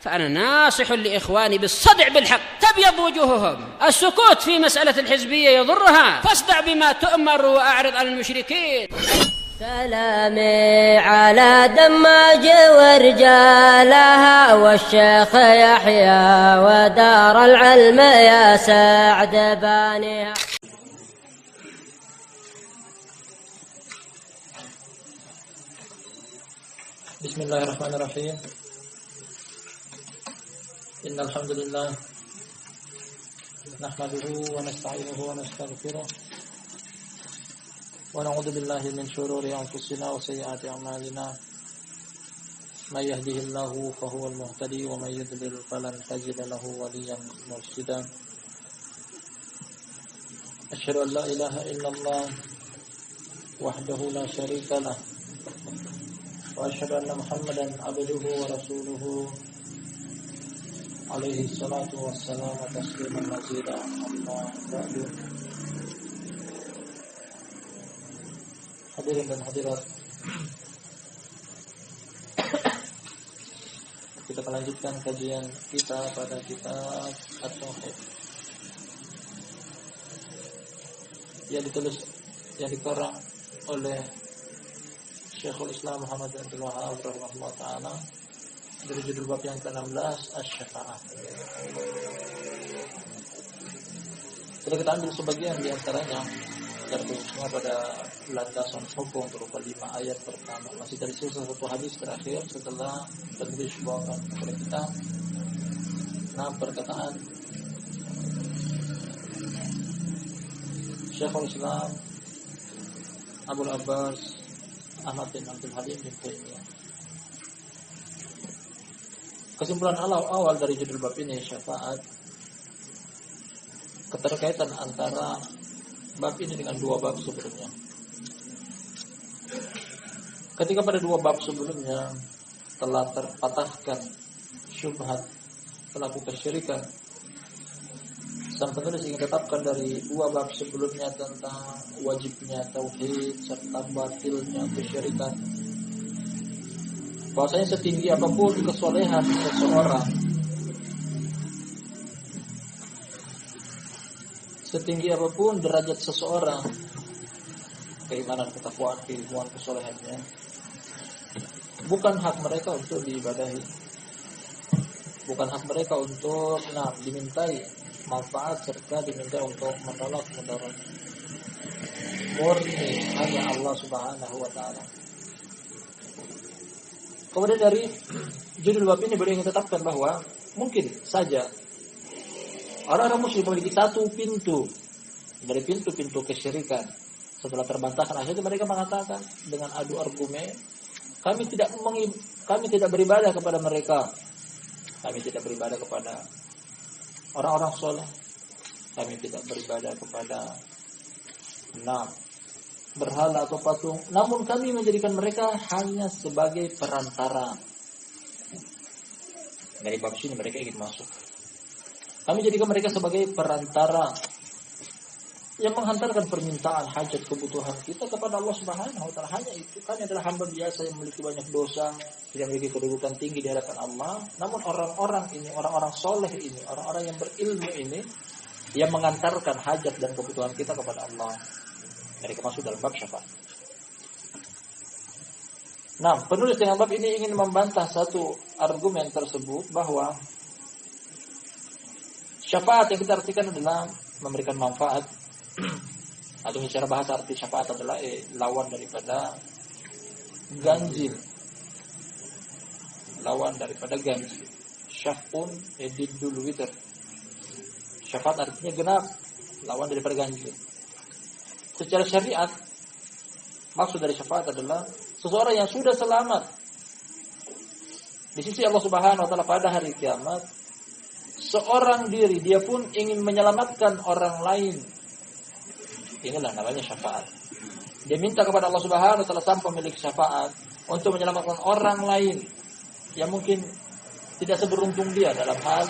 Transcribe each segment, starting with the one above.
فأنا ناصح لإخواني بالصدع بالحق تبيض وجوههم. السكوت في مسألة الحزبية يضرها، فاصدع بما تؤمر وأعرض عن المشركين. سلامي على دماج ورجالها والشيخ يحيى ودار العلم يا سعد بانيها. بسم الله الرحمن الرحيم. إن الحمد لله نحمده ونستعينه ونستغفره ونعوذ بالله من شرور أنفسنا وسيئات أعمالنا. من يهده الله فهو المهتدي ومن يضلل فلن تجد له وليا مرشدا. أشهد أن لا إله إلا الله وحده لا شريك له وأشهد أن محمدا عبده ورسوله عليه الصلاة والسلام تسليما مزيدا. أما بعد. Hadirin dan hadirat, kita melanjutkan kajian kita pada kitab At-Tauhid yang dikarang oleh Syekhul Islam Muhammad bin Abdul Wahhab rahimahullah ta'ala dari judul bab yang ke-16 Asy-Syafa'ah. Sudah kita ambil sebagian di antaranya terkhususnya pada landasan hukum berupa 5 ayat pertama, masih dari sisa 1 hadis terakhir setelah penulis bawakan kepada kita 6 perkataan Syekhul Islam Abul Abbas Ahmad bin Abdul Halim bin Taimiyah. Kesimpulan awal dari judul bab ini syafaat, keterkaitan antara bab ini dengan 2 bab sebelumnya. Ketika pada 2 bab sebelumnya telah terpatahkan syubhat pelaku kesyirikan, sang penulis ingin tetapkan dari 2 bab sebelumnya tentang wajibnya tauhid serta batilnya kesyirikan, bahwasanya setinggi apapun kesolehan seseorang, setinggi apapun derajat seseorang, keimanan, ketakwaan, keilmuan, kesolehannya, bukan hak mereka untuk diibadahi, bukan hak mereka untuk dimintai manfaat serta dimintai untuk menolak mudarat. Murni hanya Allah Subhanahu wa taala. Kemudian dari judul bab ini beliau ingin tetapkan bahwa mungkin saja orang-orang muslim memiliki satu pintu dari pintu-pintu kesyirikan. Setelah terbantahkan, akhirnya mereka mengatakan dengan adu argumen, kami tidak beribadah kepada mereka, kami tidak beribadah kepada orang-orang soleh, kami tidak beribadah kepada berhala atau patung, namun kami menjadikan mereka hanya sebagai perantara. Dari bab sini mereka ingin masuk. Kami jadikan mereka sebagai perantara yang menghantarkan permintaan hajat kebutuhan kita kepada Allah Subhanahu wa taala. Hanya itu, kami adalah hamba biasa yang memiliki banyak dosa, tidak memiliki kedudukan tinggi di hadapan Allah. Namun orang-orang ini, orang-orang soleh ini, orang-orang yang berilmu ini yang mengantarkan hajat dan kebutuhan kita kepada Allah. Mereka masuk dalam bab syafaat. Nah, penulis dengan bab ini ingin membantah satu argumen tersebut, bahwa syafaat yang kita artikan adalah memberikan manfaat, atau secara bahasa arti syafaat adalah lawan daripada ganjil. Lawan daripada ganjil. Syaf'un diddul witr. Syafaat artinya genap, lawan daripada ganjil. Secara syariat, maksud dari syafaat adalah seseorang yang sudah selamat di sisi Allah Subhanahu wa taala pada hari kiamat. Seorang diri dia pun ingin menyelamatkan orang lain. Inilah namanya syafaat. Dia minta kepada Allah Subhanahu wa taala sang pemilik syafaat untuk menyelamatkan orang lain yang mungkin tidak seberuntung dia dalam hal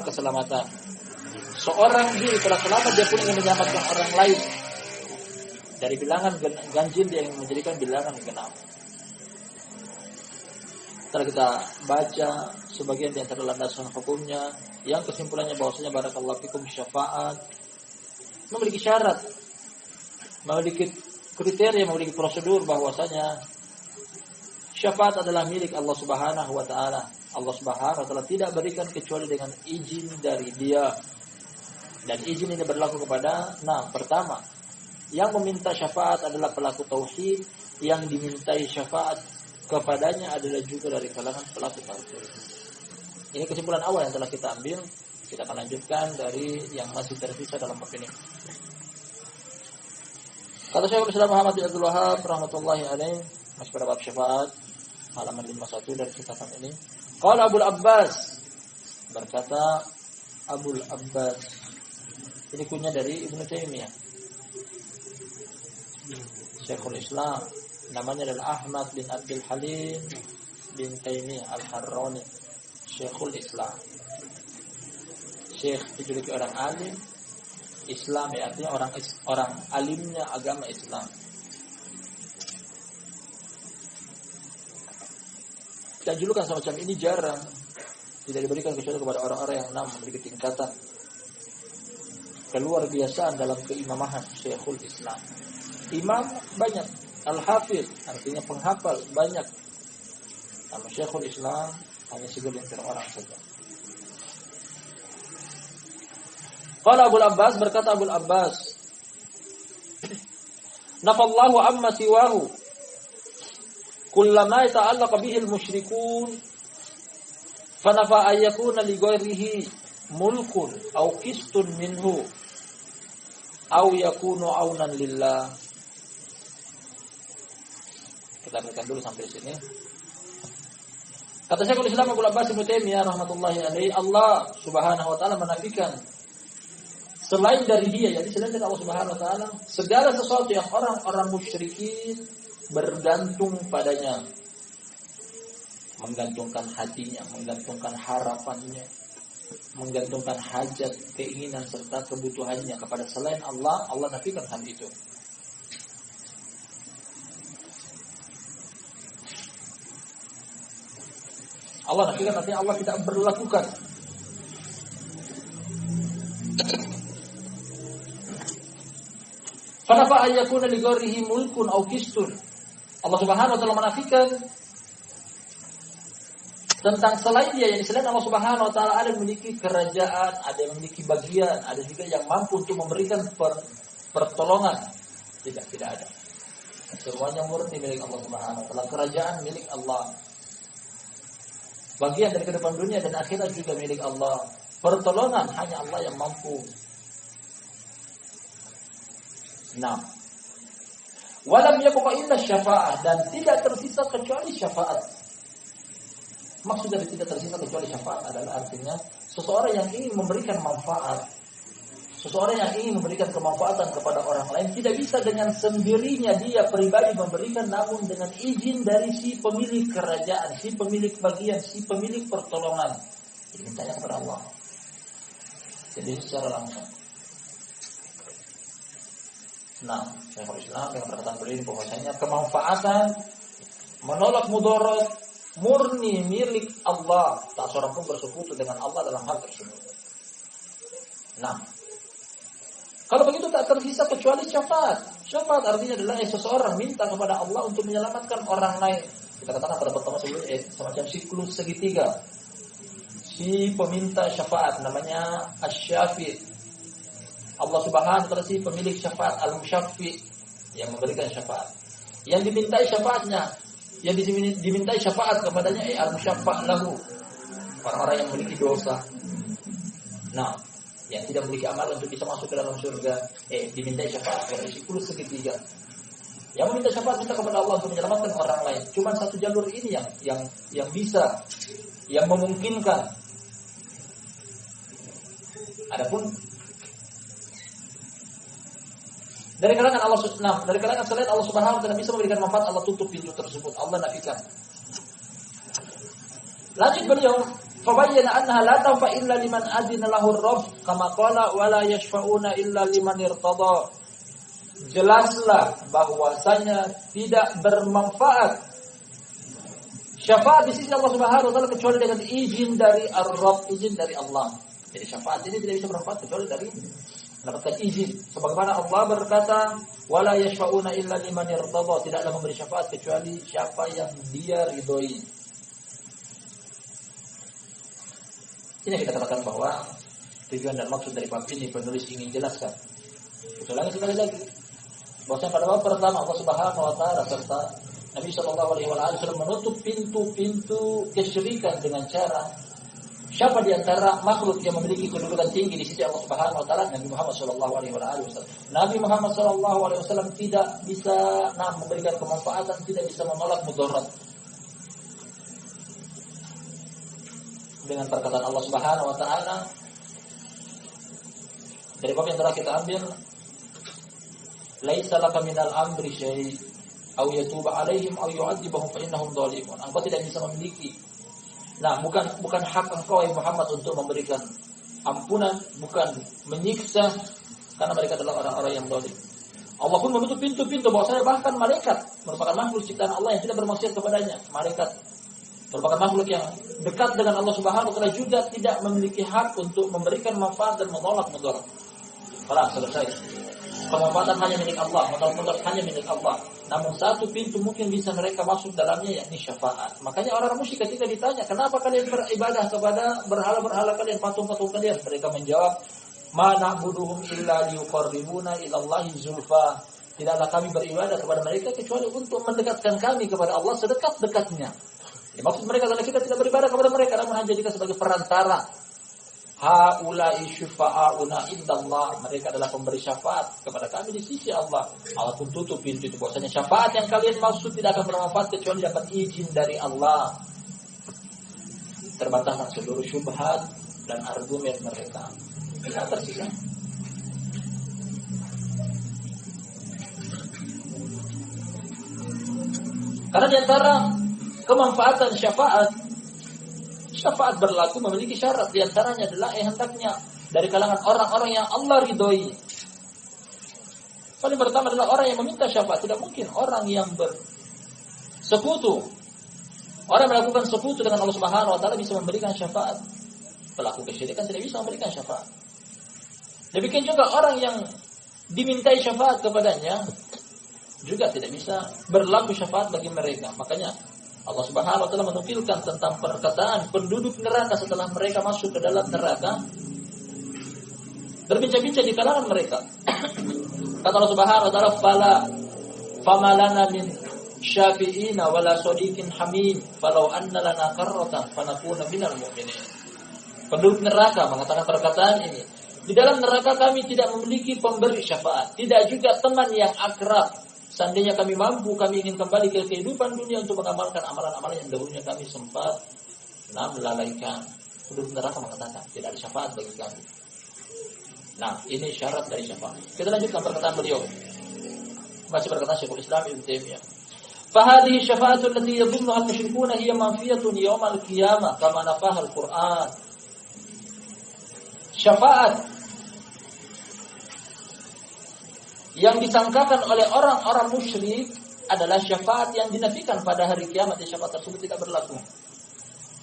keselamatan. Seorang diri telah selamat, dia pun ingin menyelamatkan orang lain dari bilangan ganjil, dia ingin menjadikan bilangan genap. Setelah kita baca sebagian di antara landasan hukumnya, yang kesimpulannya bahwasanya barakallahu fikum syafaat memiliki syarat, memiliki kriteria, memiliki prosedur bahwasanya syafaat adalah milik Allah Subhanahu wa taala. Allah Subhanahu wa taala tidak berikan kecuali dengan izin dari Dia. Dan izin ini berlaku kepada pertama, yang meminta syafaat adalah pelaku tauhid, yang dimintai syafaat kepadanya adalah juga dari kalangan pelaku tauhid. Ini kesimpulan awal yang telah kita ambil. Kita akan lanjutkan dari yang masih tersisa dalam bab ini. Kata Syekhul Islam Muhammad bin Abdul Wahhab rahmatullahi alaih, masih pada bab syafaat, halaman 51 dari kitab ini. Qala Abul Abbas, berkata Abul Abbas, ini kunyah dari Ibnu Taimiyah. Syekhul Islam namanya adalah Ahmad bin Abdul Halim bin Taimiyah Al-Harrani, Syekhul Islam. Syekh dijuluki orang alim, Islam ya artinya orang alimnya agama Islam. Dan julukan semacam ini jarang, tidak diberikan kecuali kepada orang-orang yang memiliki tingkatan keluar biasaan dalam keimamahan. Syekhul Islam, imam banyak, al-hafidh artinya penghafal banyak, namun Syekhul Islam hanya segelintir orang saja. Qala Abul Abbas, berkata Abul Abbas, nafallahu amma siwahu kullama ta'allaqa bihi al-musyrikun fanafa ayyakuna li ghairihi mulkun aw qistun minhu aw yakunu aunan lillah. Kita bacakan dulu sampai sini. Kata Syekhul Islam Abul Abbas Ibnu Taimiyah rahmatullahi alaihi, Allah Subhanahu wa taala menafikan selain dari Dia, jadi selain dari Allah Subhanahu wa taala, segala sesuatu yang orang-orang musyrikin bergantung padanya, menggantungkan hatinya, menggantungkan harapannya, menggantungkan hajat, keinginan serta kebutuhannya kepada selain Allah. Allah nafikan hal itu. Allah nafikan artinya Allah tidak berlakukan. Fanafa ayyakuna li ghairihi mulkun aw qistun. Allah Subhanahu wa taala menafikan tentang selain Dia, yang selain Allah Subhanahu wa taala ada yang memiliki kerajaan, ada yang memiliki bagian, ada juga yang mampu untuk memberikan pertolongan. Tidak ada. Semuanya murni milik Allah Subhanahu wa taala. Kerajaan milik Allah. Bagian dari kehidupan dunia dan akhirat juga milik Allah. Pertolongan hanya Allah yang mampu. Walam yabqa illa syafa'ah, dan tidak tersisa kecuali syafaat. Maksud dari tidak tersisa kecuali syafaat adalah artinya seseorang yang ingin memberikan manfaat, seseorang yang ingin memberikan kemanfaatan kepada orang lain tidak bisa dengan sendirinya dia pribadi memberikan, namun dengan izin dari si pemilik kerajaan, si pemilik bagian, si pemilik pertolongan. Jadi mintanya kepada Allah. Jadi secara langsung. Syekhul Islam yang perkataan beliau bahwasanya kemanfaatan menolak mudarat murni milik Allah, tak seorang pun bersekutu dengan Allah dalam hal tersebut. Kalau begitu tak tersisa kecuali syafaat. Syafaat artinya adalah seseorang minta kepada Allah untuk menyelamatkan orang lain. Kita katakan pada pertama sebelumnya semacam siklus segitiga. Si peminta syafaat namanya asy-syafi'. Allah Subhanahu wa taala si pemilik syafaat, al-musyaffi', yang memberikan syafaat. Yang dimintai syafaatnya, yang dimintai syafaat kepadanya al-musyaffa' lahu, orang-orang yang memiliki dosa. Yang tidak memiliki amal untuk bisa masuk ke dalam surga, dimintai syafaat kepada siklus segitiga. Yang meminta syafaat minta kepada Allah untuk menyelamatkan orang lain. Cuma satu jalur ini yang bisa, yang memungkinkan. Adapun dari kalangan Allah Subhanahu, dari kalangan selain Allah Subhanahu wa taala bisa memberikan manfaat, Allah tutup pintu tersebut, Allah nafikan. Lanjut beliau, fabayyana annaha la tanfa illa liman adina lahu ar-rabb, kama qala wa la yashfa'una illa liman irtada. Jelaslah bahwasanya tidak bermanfaat syafaat di sisi Allah Subhanahu wa taala kecuali dengan izin dari Ar-Rabb, izin dari Allah. Jadi syafaat ini tidak bisa bermanfaat kecuali dari mendapatkan izin. Sebagaimana Allah berkata, "Wala yashfa'una illa liman irtada." Tidaklah memberi syafaat kecuali siapa yang Dia ridhoi. Ini kita katakan bahwa tujuan dan maksud dari bab ini penulis ingin jelaskan. Ulangi sekali lagi. Bahwasanya pada bab pertama Allah Subhanahu wa taala serta Nabi sallallahu alaihi wasallam menutup pintu-pintu kesyirikan dengan cara siapa di antara makhluk yang memiliki kedudukan tinggi di sisi Allah Subhanahu wa taala? Nabi Muhammad sallallahu alaihi wasallam. Nabi Muhammad sallallahu alaihi wasallam tidak bisa memberikan kemanfaatan, tidak bisa menolak mudarat. Dengan perkataan Allah Subhanahu wa taala dari bab yang telah kita ambil, laisa laka minal amri syai' aw yatuba alaihim aw yu'adzibahum fa innahum dhalimun. Engkau tidak bisa memiliki. Nah, bukan hak engkau ya Muhammad untuk memberikan ampunan, bukan menyiksa, karena mereka adalah orang-orang yang zalim. Allah pun menutup pintu-pintu bahwasanya bahkan malaikat merupakan makhluk ciptaan Allah yang tidak bermaksiat kepadanya. Malaikat merupakan makhluk yang dekat dengan Allah Subhanahu wa taala juga tidak memiliki hak untuk memberikan manfaat dan menolak mudarat. Selesai. Kemanfaatan hanya milik Allah, mudarat hanya milik Allah. Namun satu pintu mungkin bisa mereka masuk dalamnya, yakni syafaat. Makanya orang musyrik ketika ditanya, kenapa kalian beribadah kepada berhala-berhala kalian, patung-patung kalian? Mereka menjawab, ma na'buduhum illa liyuqarribuna ilallahi zulfa. Tidaklah kami beribadah kepada mereka kecuali untuk mendekatkan kami kepada Allah sedekat-dekatnya. Maksud mereka adalah kita tidak beribadah kepada mereka, namun hanya jadikan sebagai perantara. Haula'i syufa'auna indallah. Mereka adalah pemberi syafaat kepada kami di sisi Allah. Allah pun tutup pintu itu. Bahwasanya syafaat yang kalian maksud tidak akan bermanfaat kecuali dapat izin dari Allah. Terbantahkan seluruh syubhat dan argumen mereka. Tidak tersisa. Karena di antara kemanfaatan syafaat berlaku memiliki syarat. Di antaranya adalah hendaknya dari kalangan orang-orang yang Allah ridhoi. Paling pertama adalah orang yang meminta syafaat. Tidak mungkin orang yang bersekutu, orang yang melakukan sekutu dengan Allah Subhanahu wa taala bisa memberikan syafaat. Pelaku kesyirikan tidak bisa memberikan syafaat. Demikian juga orang yang dimintai syafaat kepadanya juga tidak bisa berlaku syafaat bagi mereka. Makanya Allah Subhanahu wa taala menukilkan tentang perkataan penduduk neraka setelah mereka masuk ke dalam neraka. Berbincang-bincang di kalangan mereka. Kata Allah Subhanahu wa taala, fama lana min syafi'ina wala sadiqin hamim, falau anna lana karratan fanakuna minal mu'minin. Penduduk neraka mengatakan perkataan ini. Di dalam neraka kami tidak memiliki pemberi syafaat, tidak juga teman yang akrab. Seandainya kami mampu, kami ingin kembali ke kehidupan dunia untuk mengamalkan amalan-amalan yang dahulunya kami sempat melalaikan. Penduduk neraka mengatakan tidak ada syafaat bagi kami. Nah, ini syarat dari syafaat. Kita lanjutkan perkataan beliau. Masih perkataan Syekhul Islam Ibnu Taimiyah. Fahadhihi syafa'atu allati yadhunnuha al-musyrikuna hiya manfiyatun yawm al-qiyamah kama nafaha al-Qur'an. Syafaat yang disangkakan oleh orang-orang musyrik adalah syafaat yang dinafikan pada hari kiamat. Syafaat tersebut tidak berlaku.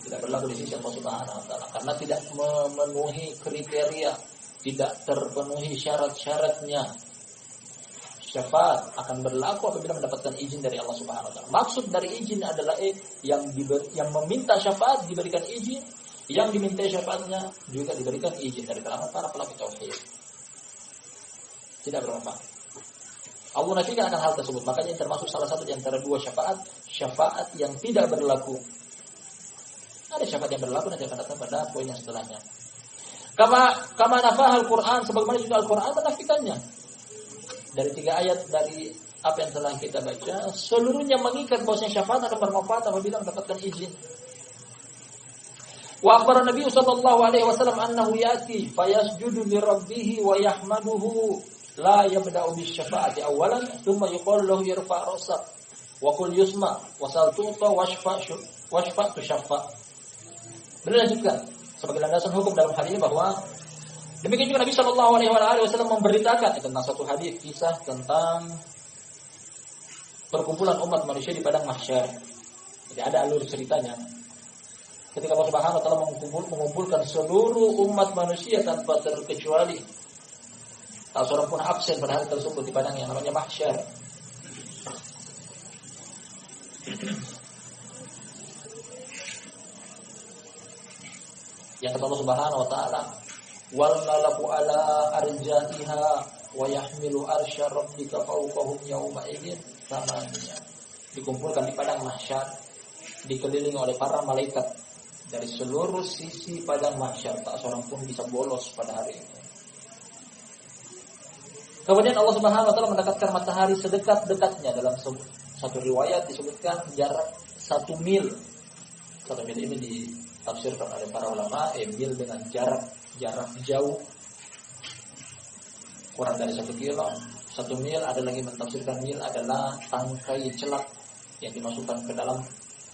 Tidak berlaku di sisi Allah Subhanahu wa taala karena tidak memenuhi kriteria, tidak terpenuhi syarat-syaratnya. Syafaat akan berlaku apabila mendapatkan izin dari Allah Subhanahu wa taala. Maksud dari izin adalah yang meminta syafaat diberikan izin, yang diminta syafaatnya juga diberikan izin dari kalangan para pelaku tauhid. Tidak bermanfaat. Allah nafikan akan hal tersebut. Makanya termasuk salah satu di antara dua syafaat yang tidak berlaku. Ada syafaat yang berlaku nanti akan datang pada poin yang setelahnya. Kama nafahal Quran, sebagaimana juga Al-Quran menafikannya. Dari 3 ayat dari apa yang telah kita baca, seluruhnya mengikat bahwasanya syafaat akan bermanfaat apabila mendapatkan izin. Wa akhbara Nabi sallallahu alaihi wasallam annahu yati fayasjudu li rabbih wa yahmaduhu la yabda'u bis syafa'ati awalan thumma yuqalu lahu yarfa' ra'sak wa qul yusma wa sal tu'ta washfa' tushaffa. Beliau lanjutkan sebagai landasan hukum dalam hal ini bahwa demikian juga Nabi sallallahu alaihi wasallam memberitakan tentang satu hadis kisah tentang perkumpulan umat manusia di padang mahsyar. Jadi ada alur ceritanya. Ketika Allah Subhanahu wa taala mengumpulkan seluruh umat manusia tanpa terkecuali, tak seorang pun absen pada hari tersebut di padang yang namanya mahsyar. Yang kata Allah Subhanahu wa taala, wal malaku ala arjatiha wa yahmilu arsya rabbika fawqahum yawma idzin thamaniya. Dikumpulkan di padang mahsyar, dikelilingi oleh para malaikat dari seluruh sisi padang mahsyar, tak seorang pun bisa bolos pada hari itu. Kemudian Allah Subhanahu wa taala mendekatkan matahari sedekat-dekatnya. Dalam satu riwayat disebutkan jarak 1 mil. 1 mil ini ditafsirkan oleh para ulama, mil dengan jarak jauh kurang dari 1 kilo. 1 mil, ada lagi mentafsirkan mil adalah tangkai celak yang dimasukkan ke dalam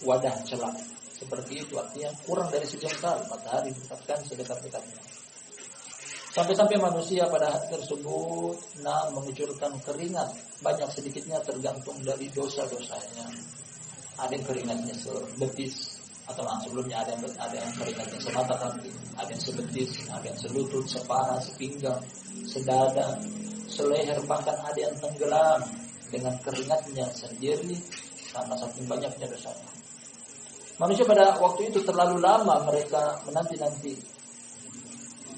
wadah celak. Seperti itu, artinya kurang dari sejengkal matahari didekatkan sedekat-dekatnya. Sampai-sampai manusia pada hari tersebut mengucurkan keringat, banyak sedikitnya tergantung dari dosa-dosanya. Ada yang keringatnya sebetis, atau sebelumnya ada yang keringatnya semata kaki, ada yang sebetis, ada yang selutut, sepaha, sepinggang, sedada, seleher, bahkan ada yang tenggelam dengan keringatnya sendiri karena saking banyaknya dosanya. Manusia pada waktu itu terlalu lama mereka menanti-nanti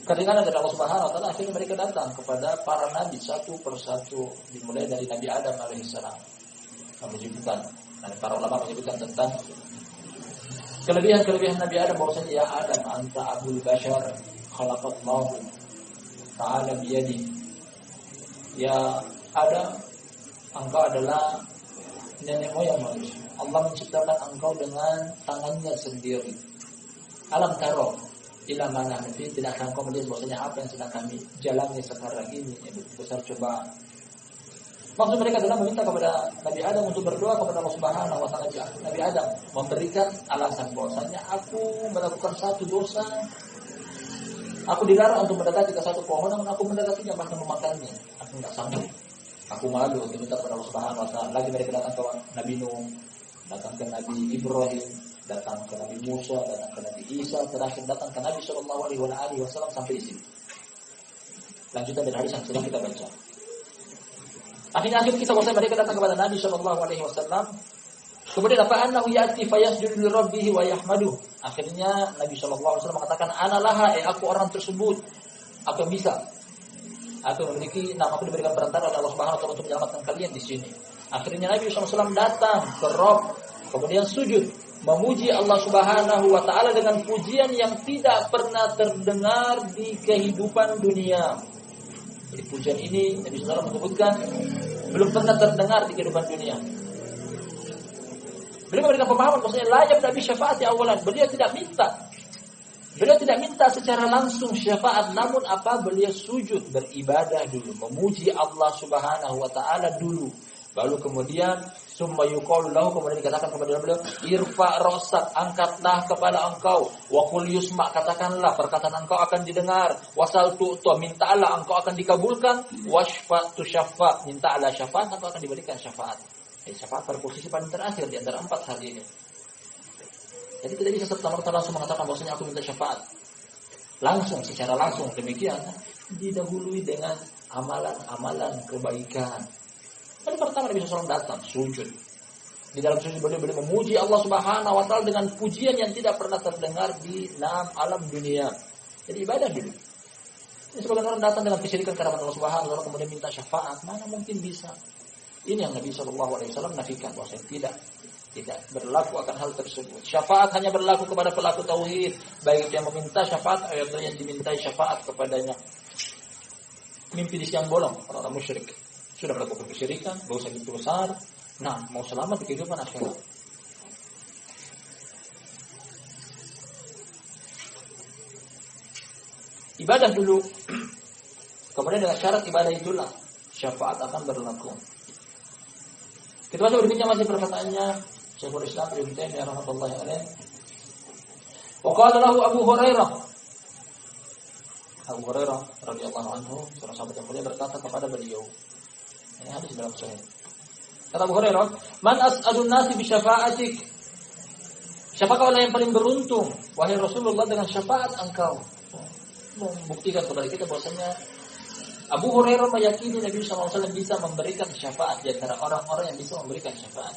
keringanan dari Allah Subhanahu wa taala. Akhirnya mereka datang kepada para nabi satu persatu, dimulai dari Nabi Adam alaihissalam. Menyebutkan, dan para ulama menyebutkan tentang kelebihan Nabi Adam, bahwasanya ya Adam anta abul bashar khalaqallahu ta'ala biyadi. Ya Adam, engkau adalah nenek moyang manusia. Allah menciptakan engkau dengan tangannya sendiri. Alam taro ila mana, nanti tidak akan kau melihat bahwasanya apa yang sedang kami jalani sekarang ini, yaitu besar cobaan. Maksud mereka adalah meminta kepada Nabi Adam untuk berdoa kepada Allah Subhanahu wa taala. Nabi Adam memberikan alasan bahwasanya aku melakukan satu dosa. Aku dilarang untuk mendekati ke satu pohon, namun aku mendekatinya bahkan memakannya. Aku tidak sanggup. Aku malu untuk minta kepada Allah Subhanahu wa taala. Lagi mereka datang ke Nabi Nuh, datang ke Nabi Ibrahim, datang ke Nabi Musa, datang ke Nabi Isa, terakhir datang ke Nabi sallallahu alaihi wasallam sampai di sini. Lanjutan dari hadis yang sedang kita baca. Akhir kita bahwa mereka datang kepada Nabi sallallahu alaihi wasallam. Kemudian apa annahu ya'ti fayasjudu li rabbih wa yahmaduh. Akhirnya Nabi sallallahu alaihi wasallam mengatakan, "Ana laha, aku orang tersebut. Aku bisa. Aku memiliki, aku diberikan perantara oleh Allah Subhanahu wa taala untuk menyelamatkan kalian di sini." Akhirnya Nabi sallallahu alaihi wasallam datang ke Rabb, kemudian sujud memuji Allah Subhanahu wa taala dengan pujian yang tidak pernah terdengar di kehidupan dunia. Jadi pujian ini Nabi sallallahu alaihi wasallam menyebutkan belum pernah terdengar di kehidupan dunia. Beliau memberikan pemahaman bahwasanya layak Nabi syafaat di awalan. Beliau tidak minta secara langsung syafaat, namun beliau sujud beribadah dulu, memuji Allah Subhanahu wa taala dulu. Baru kemudian summa yuqalu lahu, kemudian dikatakan kepada beliau, irfa rasak, angkatlah kepala engkau, wa qul yusma, katakanlah perkataan engkau akan didengar, wasal tu'ta, mintalah engkau akan dikabulkan, washfa tushaffa, mintalah syafaat engkau akan diberikan syafaat. Syafaat pada posisi paling terakhir di antara 4 hal ini. Jadi tidak bisa serta-merta langsung mengatakan bahwasanya aku minta syafaat. Langsung, secara langsung demikian, didahului dengan amalan-amalan kebaikan. Kali pertama Nabi SAW datang sujud. Di dalam sujud beliau memuji Allah Subhanahu wa taala dengan pujian yang tidak pernah terdengar di alam dunia. Jadi ibadah dulu. Ini sebagian orang datang dengan kesyirikan kepada Allah Subhanahu wa taala kemudian minta syafaat, mana mungkin bisa. Ini yang Nabi SAW nafikan, bahwasanya tidak berlaku akan hal tersebut. Syafaat hanya berlaku kepada pelaku tauhid, baik yang meminta syafaat atau yang dimintai syafaat kepadanya. Mimpi di siang bolong, orang musyrik sudah melakukan kesyirikan, dosa itu besar. Mau selamat di kehidupan akhirat. Ibadah dulu. Kemudian dengan syarat ibadah itulah syafaat akan berlaku. Kita baca berikutnya masih perkataannya Syekhul Islam Ibnu Taimiyah rahimahullah alaih. Wa qala lahu Abu Hurairah radhiyallahu anhu, seorang sahabat yang mulia, berkata kepada beliau. Ini hadis dalam Sahih. Kata Abu Hurairah, "Man as'alun nasi bi syafa'atik?" Siapakah orang yang paling beruntung? Wahai Rasulullah, dengan syafaat engkau. Membuktikan kepada kita bahwasanya Abu Hurairah meyakini Nabi SAW bisa memberikan syafaat di antara orang-orang yang bisa memberikan syafaat.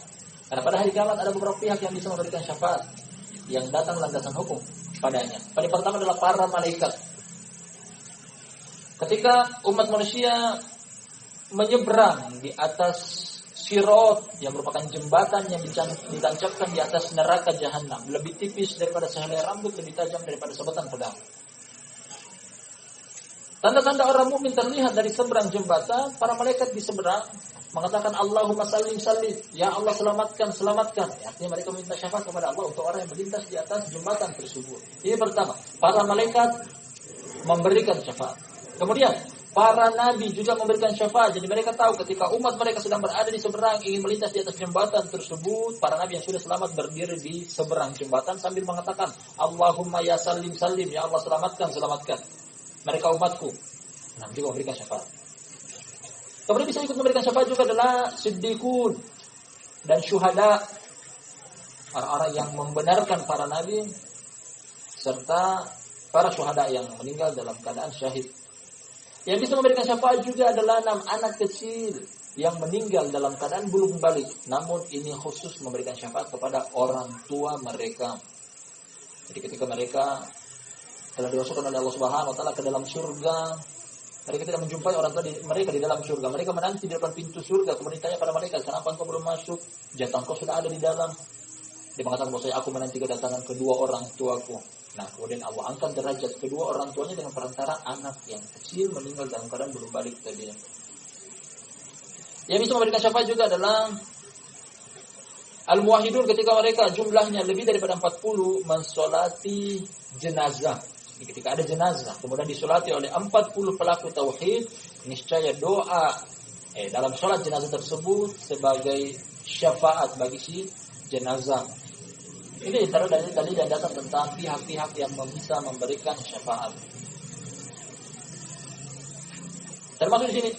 Karena pada hari kiamat ada beberapa pihak yang bisa memberikan syafaat yang datang landasan hukum padanya. Paling pertama adalah para malaikat. Ketika umat manusia menyeberang di atas Sirat yang merupakan jembatan yang ditancapkan di atas neraka jahanam, lebih tipis daripada sehelai rambut, lebih tajam daripada sabetan pedang. Tanda-tanda orang mukmin terlihat dari seberang jembatan. Para malaikat di seberang mengatakan Allahumma sallim sallim, ya Allah selamatkan selamatkan. Artinya mereka meminta syafaat kepada Allah untuk orang yang melintas di atas jembatan tersebut. Ini pertama, para malaikat memberikan syafaat. Kemudian para nabi juga memberikan syafaat. Jadi mereka tahu ketika umat mereka sedang berada di seberang ingin melintas di atas jembatan tersebut, para nabi yang sudah selamat berdiri di seberang jembatan sambil mengatakan Allahumma ya sallim sallim, ya Allah selamatkan selamatkan mereka umatku. Nah, juga memberikan syafaat. Kemudian bisa ikut memberikan syafaat juga adalah siddiqun dan syuhada, orang-orang yang membenarkan para nabi serta para syuhada yang meninggal dalam keadaan syahid. Yang bisa memberikan syafaat juga adalah 6 anak kecil yang meninggal dalam keadaan belum balik. Namun ini khusus memberikan syafaat kepada orang tua mereka. Jadi ketika mereka telah dimasukkan oleh Allah Subhanahu wa taala ke dalam surga, mereka tidak menjumpai orang tua mereka di dalam surga. Mereka menanti di depan pintu surga, kemudian ditanya pada mereka, "Kenapa engkau belum masuk? Jatah engkau sudah ada di dalam." Dia mengatakan bahwa aku menanti kedatangan kedua orang tuaku. Nah, kemudian Allah angkat derajat kedua orang tuanya dengan perantara anak yang kecil meninggal dalam keadaan belum balik tadi. Yang bisa memberikan syafaat juga adalah al-muwahhidun ketika mereka jumlahnya lebih daripada 40 mensolati jenazah. Jadi ketika ada jenazah kemudian disolati oleh 40 pelaku tauhid, niscaya doa dalam sholat jenazah tersebut sebagai syafaat bagi si jenazah. Ini antara dalil yang datang tentang pihak-pihak yang bisa memberikan syafaat. Termasuk di sini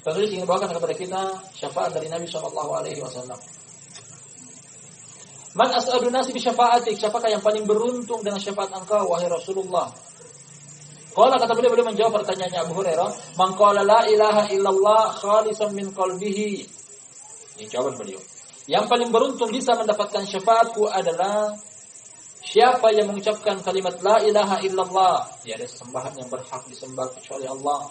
penulis ingin bawakan kepada kita syafaat dari Nabi SAW. Man as'adun nasi bi syafaatik, siapakah yang paling beruntung dengan syafaat engkau wahai Rasulullah? Qala, kata beliau menjawab pertanyaannya Abu Hurairah, man qala la ilaha illallah khalisan min qalbihi. Ini jawaban beliau. Yang paling beruntung bisa mendapatkan syafaatku adalah siapa yang mengucapkan kalimat la ilaha illallah, tiada sembahan yang berhak disembah kecuali Allah,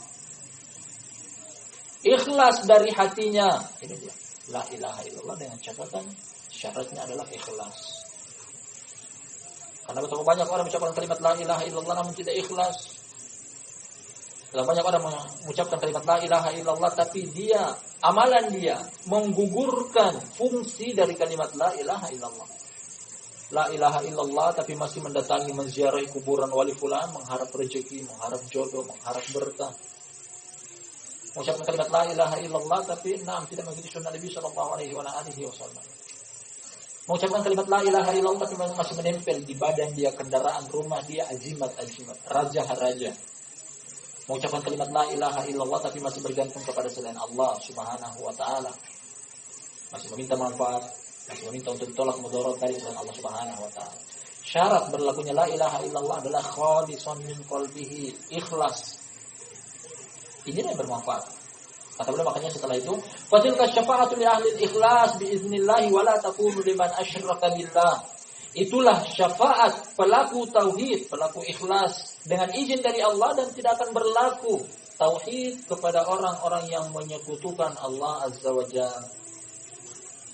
ikhlas dari hatinya. Ini dia, la ilaha illallah dengan catatan syaratnya adalah ikhlas. Karena betapa banyak orang mengucapkan kalimat la ilaha illallah namun tidak ikhlas. Dalam banyak orang mengucapkan kalimat la ilaha illallah tapi amalan dia menggugurkan fungsi dari kalimat la ilaha illallah. La ilaha illallah tapi masih mendatangi menziarahi kuburan wali fulan, mengharap rezeki, mengharap jodoh, mengharap berkah. Mengucapkan kalimat la ilaha illallah tapi tidak mengikuti sunnah Nabi sallallahu alaihi wasallam. Mengucapkan kalimat la ilaha illallah tapi masih menempel di badan dia, kendaraan, rumah dia, azimat, raja. Mengucapkan kalimat la ilaha illallah tapi masih bergantung kepada selain Allah Subhanahu wa taala. Masih meminta manfaat, masih meminta untuk ditolak mudarat dari selain Allah Subhanahu wa taala. Syarat berlakunya la ilaha illallah adalah khalisan min qalbihi, ikhlas. Ini yang bermanfaat. Kata beliau makanya setelah itu, fatilka syafa'atu li ahli ikhlas bi iznillah wa la takunu liman asyraka billah. Itulah syafaat pelaku tauhid, pelaku ikhlas dengan izin dari Allah, dan tidak akan berlaku tauhid kepada orang-orang yang menyekutukan Allah Azza wa Jalla.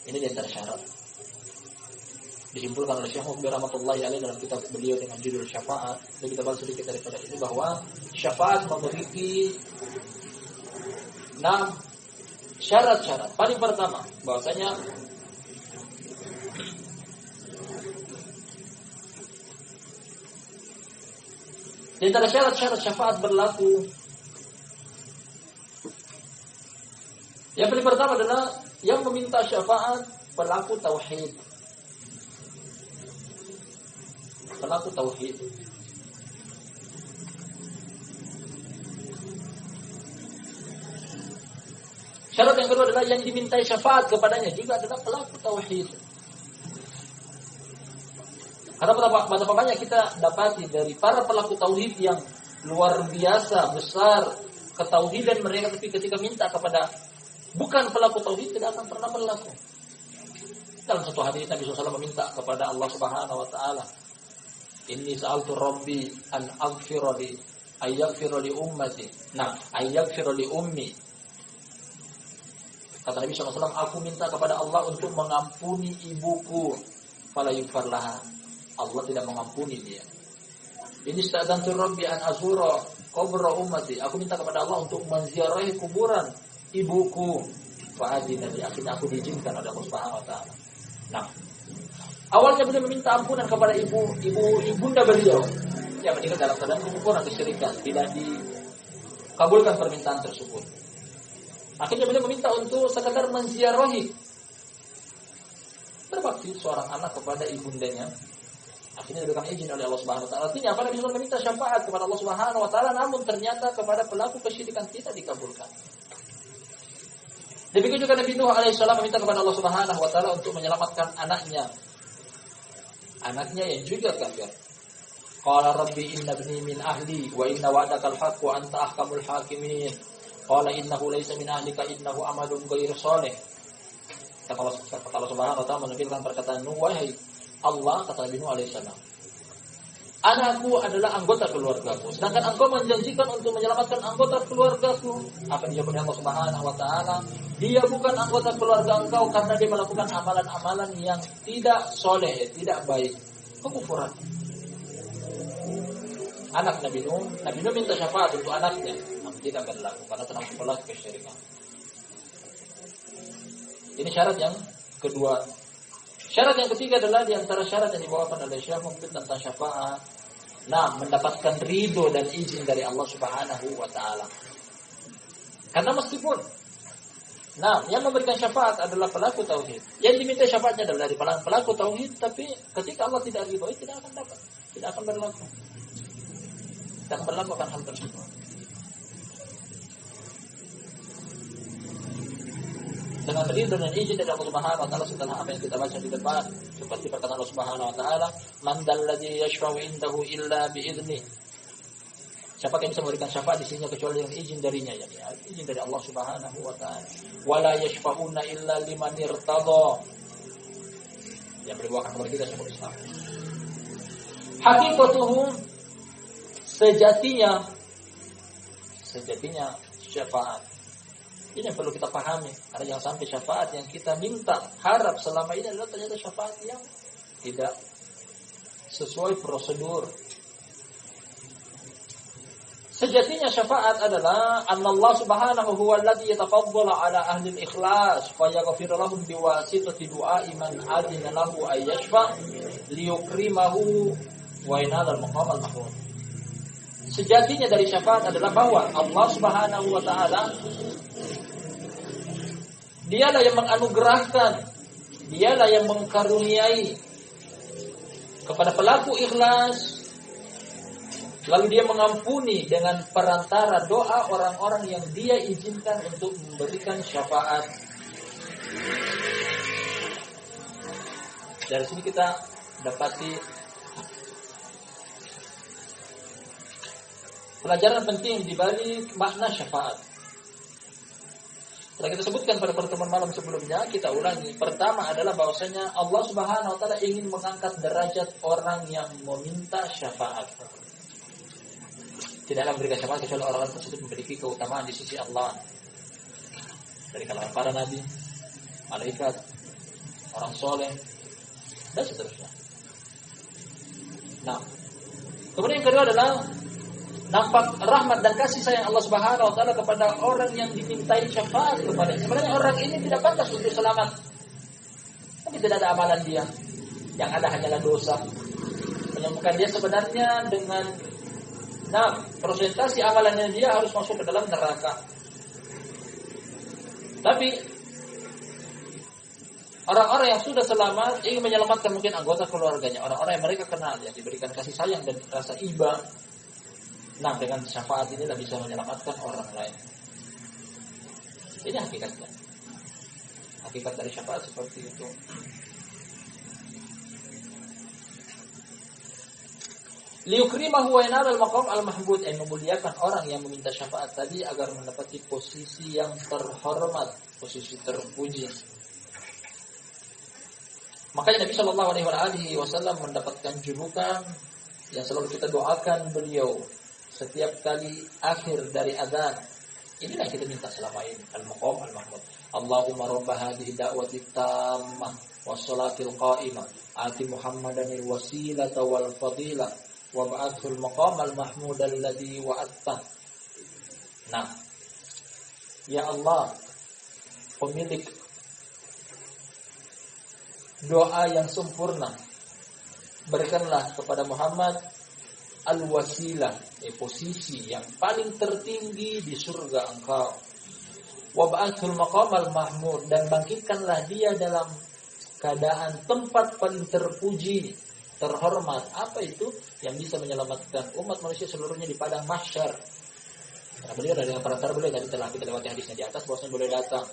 Ini di antara syarat. Disimpulkan oleh Syekh Muqbil rahmatullahi alaih dalam kitab beliau dengan judul Syafaat. Jadi kita bahas sedikit daripada itu bahwa syafaat memiliki 6 syarat-syarat. Paling pertama bahwasanya di antara syarat-syarat syafaat berlaku, yang paling pertama adalah yang meminta syafaat pelaku tauhid. Pelaku tauhid. Syarat yang kedua adalah yang dimintai syafaat kepadanya juga adalah pelaku tauhid. Karena betapa banyak kita dapati dari para pelaku tauhid yang luar biasa besar ketauhidan mereka, tapi ketika minta kepada bukan pelaku tauhid tidak akan pernah berlaku. Dalam satu hadis Nabi SAW meminta kepada Allah Subhanahu wa taala, "Inni sa'altu Rabbi an aghfira li ayyaghfira li ummati." Nah, ayyaghfira li ummi. Kata Nabi SAW, aku minta kepada Allah untuk mengampuni ibuku. Fala yughfar laha. Allah tidak mengampuni dia. Ini sta'adantu Rabbi an azura qabra ummati. Aku minta kepada Allah untuk menziarahi kuburan ibuku. Fa'adina li, akhirnya aku diizinkan oleh Allah Subhanahu wa taala. Nah, awalnya beliau meminta ampunan kepada ibunda beliau yang meninggal dalam keadaan kekufuran kesyirikan, tidak dikabulkan permintaan tersebut. Akhirnya beliau meminta untuk sekadar menziarahi, berbakti seorang anak kepada ibundanya. Akhirnya diberikan izin oleh Allah Subhanahu wa taala. Artinya apa? Nabi SAW meminta syafaat kepada Allah Subhanahu wa taala, namun ternyata kepada pelaku kesyirikan tidak dikabulkan. Demikian juga Nabi Nuh alaihissalam meminta kepada Allah Subhanahu wa taala untuk menyelamatkan anaknya. Anaknya yang juga kafir. Qala rabbi inna ibni min ahli wa inna wa'dakal haqq wa anta ahkamul hakimin. Qala innahu laysa min ahlika innahu amalun ghairu shalih. Kata Allah Subhanahu wa taala menukilkan perkataan Nuh, wahai Allah, kata Nabi Nuh alaihissalam, anakku adalah anggota keluargaku, sedangkan engkau menjanjikan untuk menyelamatkan anggota keluargaku. Apa dijawab oleh Allah Subhanahu wa taala? Dia bukan anggota keluarga engkau karena dia melakukan amalan-amalan yang tidak soleh, tidak baik, kekufuran. Anak Nabi Nuh minta syafaat untuk anaknya, namun tidak berlaku karena termasuk pelaku kesyirikan. Ini syarat yang kedua. Syarat yang ketiga adalah di antara syarat yang dibawakan oleh Syekh Mukbil tentang syafaat. Nah, mendapatkan ridho dan izin dari Allah Subhanahu wa taala. Karena meskipun yang memberikan syafaat adalah pelaku tauhid, yang diminta syafaatnya adalah dari pelaku tauhid, tapi ketika Allah tidak ridho, tidak akan dapat, tidak akan berlaku. Tidak akan berlaku akan hal tersebut. Dengan ridho dan izin dari Allah Subhanahu wa taala setelah apa yang kita baca di depan, seperti perkataan Allah Subhanahu wa taala, "Man dalladzi yashfa'u indahu illa bi'idznih." Siapa yang bisa memberikan syafaat di sini kecuali dengan izin darinya, yakni izin dari Allah Subhanahu wa taala. "Wala yashfa'una illa liman irtada." Yang berbuahkan kepada kita seperti Islam. Hakikatuhu, sejatinya syafaat. Ini yang perlu kita pahami, karena jangan sampai syafaat yang kita minta, harap selama ini adalah ternyata syafaat yang tidak sesuai prosedur. Sejatinya syafaat adalah Allah Subhanahu huwa alladzi yatafaddalu ala ahli al-ikhlas fa yaghfiru lahum biwasitati du'a'i man adina lahu ay yashfa liyukrimahu wa yanal al-maqam al-mahmud. Sejatinya dari syafaat adalah bahwa Allah Subhanahu wa taala Dialah yang menganugerahkan, dialah yang mengkaruniai kepada pelaku ikhlas, lalu dia mengampuni dengan perantara doa orang-orang yang dia izinkan untuk memberikan syafaat. Dari sini kita dapati pelajaran penting di balik makna syafaat. Setelah kita sebutkan pada pertemuan malam sebelumnya, kita ulangi. Pertama adalah bahwasanya Allah Subhanahu wa taala ingin mengangkat derajat orang yang meminta syafaat. Tidaklah memberikan syafaat kecuali orang tersebut memiliki keutamaan di sisi Allah. Dari kalangan para nabi, malaikat, orang soleh, dan seterusnya. Nah, kemudian yang kedua adalah nampak rahmat dan kasih sayang Allah Subhanahu wa taala kepada orang yang dimintai syafaat kepadanya. Sebenarnya orang ini tidak pantas untuk selamat. Tapi tidak ada amalan dia. Yang ada hanyalah dosa. Menyembuhkan dia sebenarnya dengan persentase amalannya dia harus masuk ke dalam neraka. Tapi orang-orang yang sudah selamat ingin menyelamatkan mungkin anggota keluarganya, orang-orang yang mereka kenal, yang diberikan kasih sayang dan rasa iba. Dengan syafaat inilah bisa menyelamatkan orang lain. Ini hakikatnya. Hakikat dari syafaat seperti itu. Liyukrimahu wa yanal al-maqam al-mahmud, memuliakan orang yang meminta syafaat tadi agar mendapati posisi yang terhormat, posisi terpuji. Makanya Nabi Shallallahu Alaihi Wasallam mendapatkan julukan yang selalu kita doakan beliau setiap kali akhir dari azan. Inilah yang kita minta selama ini, al-maqam al-mahmud. Allahumma rabb hadhihi da'wati tammah was-salatil qa'imah ati Muhammadanil wasilata wal fadilah wa ba'athul maqam al-mahmud alladhi wa'atta. Nah, ya Allah, pemilik doa yang sempurna, berikanlah kepada Muhammad al-wasilah, posisi yang paling tertinggi di surga Engkau. Wa ba'athul maqam al-mahmud, dan bangkitkanlah dia dalam keadaan tempat paling terpuji, terhormat. Apa itu? Yang bisa menyelamatkan umat manusia seluruhnya di padang mahsyar. Karena beliau dari perantara beliau tadi telah kita lewati hadisnya di atas, bahwasanya boleh datang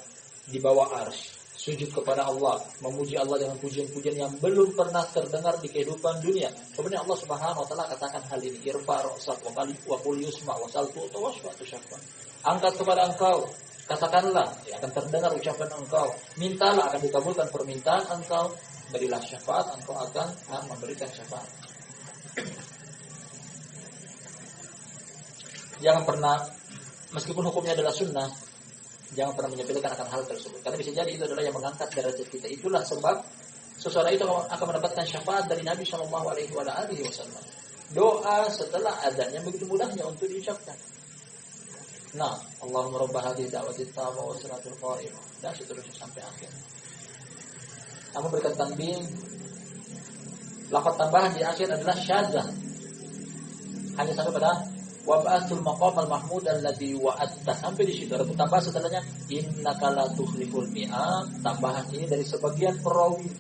di bawah arsy, sujud kepada Allah, memuji Allah dengan pujian-pujian yang belum pernah terdengar di kehidupan dunia. Kemudian Allah Subhanahu wa taala katakan hal ini, irfa ra'sak wa qul yusma wa sal tu'ta washfa'tu syafa. Angkat kepada engkau, katakanlah, akan terdengar ucapan engkau, mintalah akan dikabulkan permintaan engkau, berilah syafaat, engkau akan memberikan syafaat. Jangan pernah, meskipun hukumnya adalah sunnah, jangan pernah menyepelekan akan hal tersebut. Karena bisa jadi itu adalah yang mengangkat derajat kita. Itulah sebab seseorang itu akan mendapatkan syafaat dari Nabi Shallallahu Alaihi Wasallam. Doa setelah adanya begitu mudahnya untuk diucapkan. Nah, Allahumma rabb hadhihi da'wati tammah wa salatul qa'imah, dan seterusnya sampai akhir. Namun berikan tanbih, lafaz tambahan di akhir adalah syadzah. Hanya sampai pada wa ba'athul maqam al-mahmud alladhi wa'adta, sampai di situ. Ada tambah setelahnya innaka la tukhliful mi'ad. Tambahan ini dari sebagian perawi,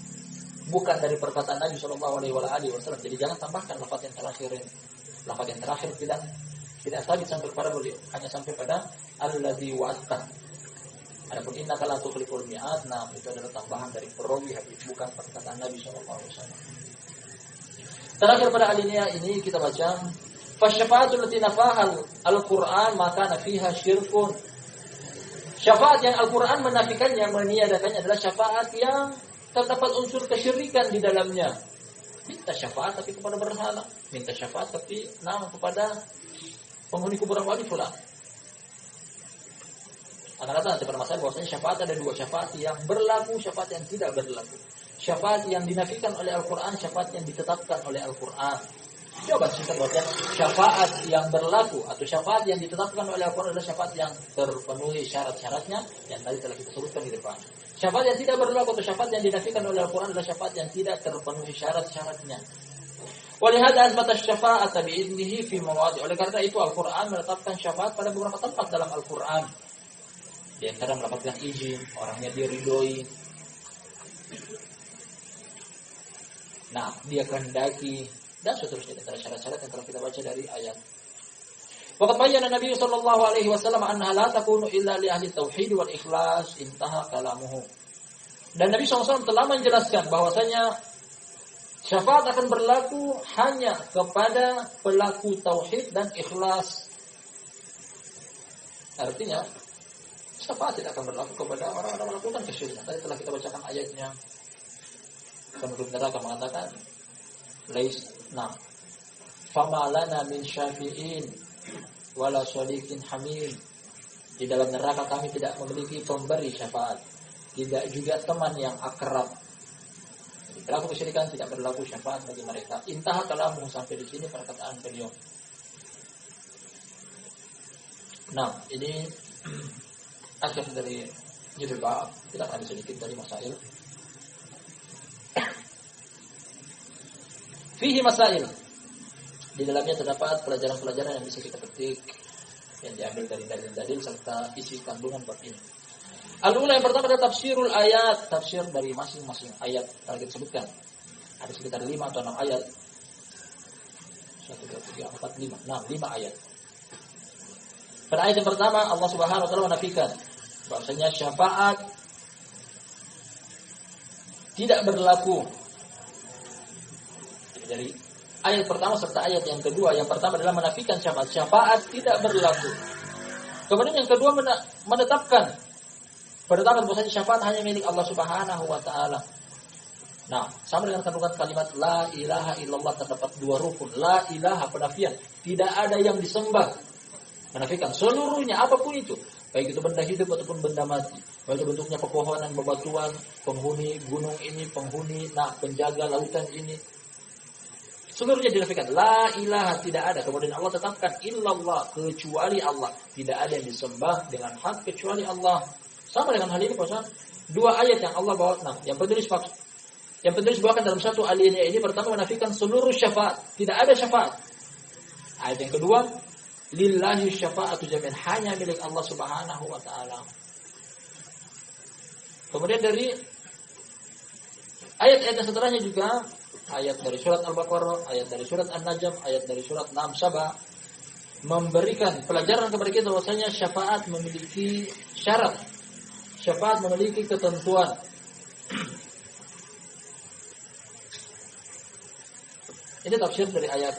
bukan dari perkataan Nabi sallallahu alaihi wasallam. Jadi jangan tambahkan lafaz yang terakhir ini. Lafaz yang terakhir tidak sabit sampai kepada beliau, hanya sampai pada alladzi wa'adta. Adapun innaka la tukhliful mi'ad, nah itu adalah tambahan dari perawi hadis, bukan perkataan Nabi sallallahu alaihi wasallam. Terakhir pada alinea ini kita baca fasyafa'atul lati nafahal al-Qur'an maka nafiha syirkun. Syafaat yang Al-Qur'an menafikannya, meniadakannya adalah syafaat yang terdapat unsur kesyirikan di dalamnya. Minta syafaat tapi kepada berhala, minta syafaat tapi kepada penghuni kuburan wali fulan. Akan datang pada masalah bahwasanya syafaat ada dua, syafaat yang berlaku, syafaat yang tidak berlaku. Syafaat yang dinafikan oleh Al-Qur'an, syafaat yang ditetapkan oleh Al-Qur'an. Jawaban singkat bahwa syafaat yang berlaku atau syafaat yang ditetapkan oleh Al-Qur'an adalah syafaat yang terpenuhi syarat-syaratnya yang tadi telah kita sebutkan di depan. Syafaat yang tidak berlaku atau syafaat yang dinafikan oleh Al-Qur'an adalah syafaat yang tidak terpenuhi syarat-syaratnya. Walihada azmata syafa'ata bi'idnihi fi mawadi'. Oleh karena itu Al-Qur'an menetapkan syafaat pada beberapa tempat dalam Al-Qur'an. Di antara mendapatkan izin, orangnya diridhoi. Nah, dia kehendaki dan seterusnya antara syarat-syarat yang telah kita baca dari ayat. Waqad bayyana Nabi sallallahu alaihi wasallam annaha la takunu illa li ahli tauhid wal ikhlas, intaha kalamuhu. Dan Nabi SAW telah menjelaskan bahwasanya syafaat akan berlaku hanya kepada pelaku tauhid dan ikhlas. Artinya syafaat tidak akan berlaku kepada orang-orang melakukan kesyirikan. Tadi telah kita bacakan ayatnya. Penduduk neraka mengatakan fama lana min syafi'in wala shadiqin hamim. Di dalam neraka kami tidak memiliki pemberi syafaat, tidak juga teman yang akrab. Jadi pelaku kesyirikan tidak berlaku syafaat bagi mereka. Intah kalamu, sampai di sini perkataan beliau. Nah, ini akhir dari judul bab. Kita akan sedikit dari masail. Fihi masail. Di dalamnya terdapat pelajaran-pelajaran yang bisa kita petik, yang diambil dari dalil-dalil serta isi kandungan bab ini. Al-ula, yang pertama adalah tafsirul ayat, tafsir dari masing-masing ayat. Kalau kita sebutkan ada sekitar 5 atau 6 ayat. 1, 2, 3, 4, 5. 5 ayat. Pada ayat yang pertama Allah Subhanahu wa taala menafikan bahwasanya syafaat tidak berlaku. Dari ayat pertama serta ayat yang kedua. Yang pertama adalah menafikan syafaat. Syafaat tidak berlaku. Kemudian yang kedua menetapkan bahwasanya syafaat hanya milik Allah Subhanahu wa taala. Nah, sama dengan kandungan kalimat la ilaha illallah, terdapat dua rukun. La ilaha penafian, tidak ada yang disembah. Menafikan seluruhnya apapun itu, baik itu benda hidup ataupun benda mati. Baik itu bentuknya pepohonan, bebatuan, penghuni gunung ini, penghuni penjaga lautan ini. Seluruhnya dinafikan. La ilaha, tidak ada. Kemudian Allah tetapkan illallah, kecuali Allah. Tidak ada yang disembah dengan hak kecuali Allah. Sama dengan hal ini bahwa dua ayat yang Allah bawa. Nah, yang penulis bawakan dalam satu ayatnya ini pertama menafikan seluruh syafaat. Tidak ada syafaat. Ayat yang kedua, lillahi syafa'atu jami'an, hanya milik Allah Subhanahu wa taala. Kemudian dari ayat-ayat yang setelahnya juga ayat dari surat Al-Baqarah, ayat dari surat An-Najm, ayat dari surat Nam Saba memberikan pelajaran kepada kita bahwasanya syafaat memiliki syarat. Syafaat memiliki ketentuan. Ini tafsir dari ayat.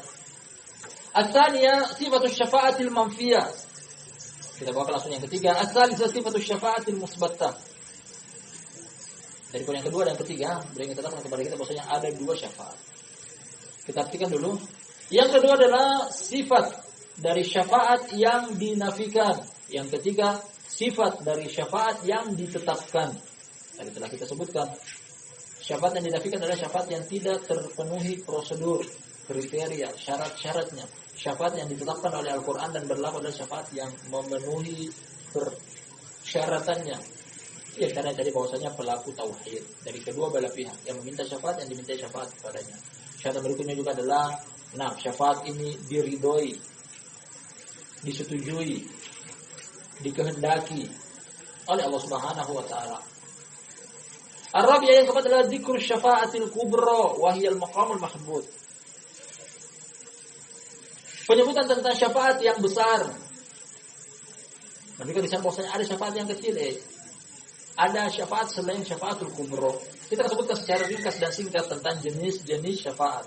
Ats-tsaniyah sifatus syafa'atil manfiyah. Kita bawa langsung yang ketiga. Ats-tsalisah sifatus syafa'atil musbattah. Dari poin yang kedua dan yang ketiga, beliau tetapkan kepada kita bahwasanya ada dua syafaat. Kita artikan dulu. Yang kedua adalah sifat dari syafaat yang dinafikan. Yang ketiga, sifat dari syafaat yang ditetapkan. Tadi telah kita sebutkan. Syafaat yang dinafikan adalah syafaat yang tidak terpenuhi prosedur, kriteria, syarat-syaratnya. Syafaat yang ditetapkan oleh Al-Quran dan berlaku adalah syafaat yang memenuhi persyaratannya. Ya, karena tadi bahwasanya pelaku tauhid dari kedua belah pihak yang meminta syafaat, yang diminta syafaat kepadanya. Syarat berikutnya juga adalah, syafaat ini diridhoi, disetujui, dikehendaki oleh Allah Subhanahu wa taala. Ar-rabi'ah yang keempat adalah dzikru syafaatil kubra wa hiyal maqamul mahmud. Penyebutan tentang syafaat yang besar. Nanti kan di sana bahwasanya ada syafaat yang kecil. Ada syafaat selain syafaatul kubra. Kita sebutkan secara ringkas dan singkat tentang jenis-jenis syafaat.